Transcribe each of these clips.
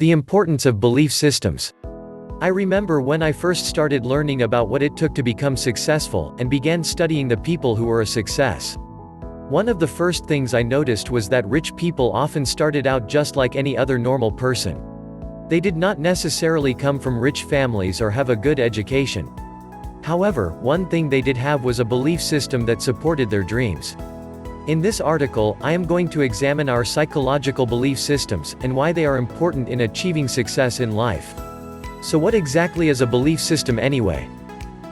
The importance of belief systems. I remember when I first started learning about what it took to become successful, and began studying the people who were a success. One of the first things I noticed was that rich people often started out just like any other normal person. They did not necessarily come from rich families or have a good education. However, one thing they did have was a belief system that supported their dreams. In this article, I am going to examine our psychological belief systems, and why they are important in achieving success in life. So what exactly is a belief system anyway?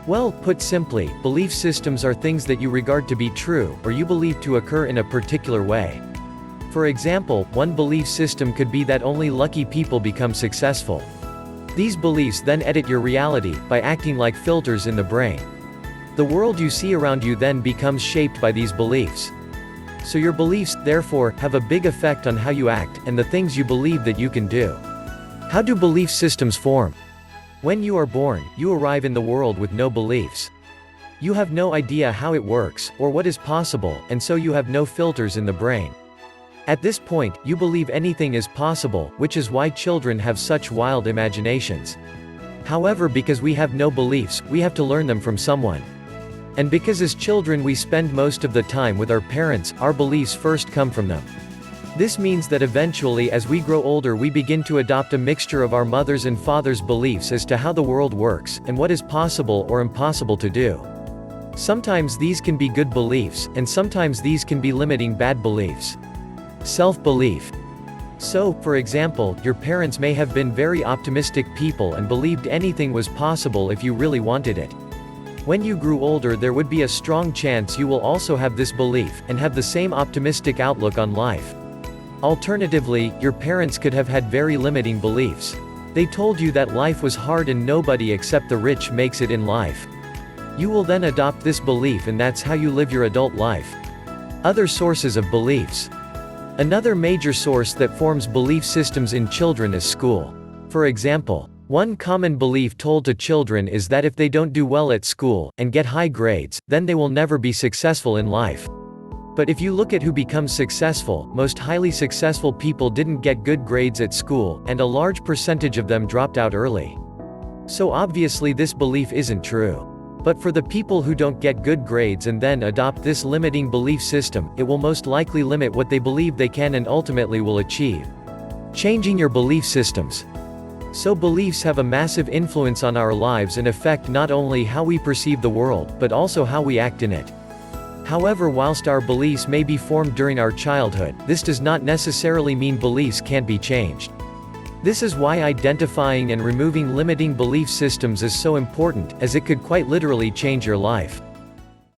Well, put simply, belief systems are things that you regard to be true, or you believe to occur in a particular way. For example, one belief system could be that only lucky people become successful. These beliefs then edit your reality, by acting like filters in the brain. The world you see around you then becomes shaped by these beliefs. So your beliefs, therefore, have a big effect on how you act, and the things you believe that you can do. How do belief systems form? When you are born, you arrive in the world with no beliefs. You have no idea how it works, or what is possible, and so you have no filters in the brain. At this point, you believe anything is possible, which is why children have such wild imaginations. However, because we have no beliefs, we have to learn them from someone. And because as children we spend most of the time with our parents, our beliefs first come from them. This means that eventually as we grow older we begin to adopt a mixture of our mother's and father's beliefs as to how the world works, and what is possible or impossible to do. Sometimes these can be good beliefs, and sometimes these can be limiting bad beliefs. Self-belief. So, for example, your parents may have been very optimistic people and believed anything was possible if you really wanted it. When you grew older there would be a strong chance you will also have this belief, and have the same optimistic outlook on life. Alternatively, your parents could have had very limiting beliefs. They told you that life was hard and nobody except the rich makes it in life. You will then adopt this belief and that's how you live your adult life. Other sources of beliefs. Another major source that forms belief systems in children is school. For example, one common belief told to children is that if they don't do well at school, and get high grades, then they will never be successful in life. But if you look at who becomes successful, most highly successful people didn't get good grades at school, and a large percentage of them dropped out early. So obviously this belief isn't true. But for the people who don't get good grades and then adopt this limiting belief system, it will most likely limit what they believe they can and ultimately will achieve. Changing your belief systems. So beliefs have a massive influence on our lives and affect not only how we perceive the world, but also how we act in it. However, whilst our beliefs may be formed during our childhood, this does not necessarily mean beliefs can't be changed. This is why identifying and removing limiting belief systems is so important, as it could quite literally change your life.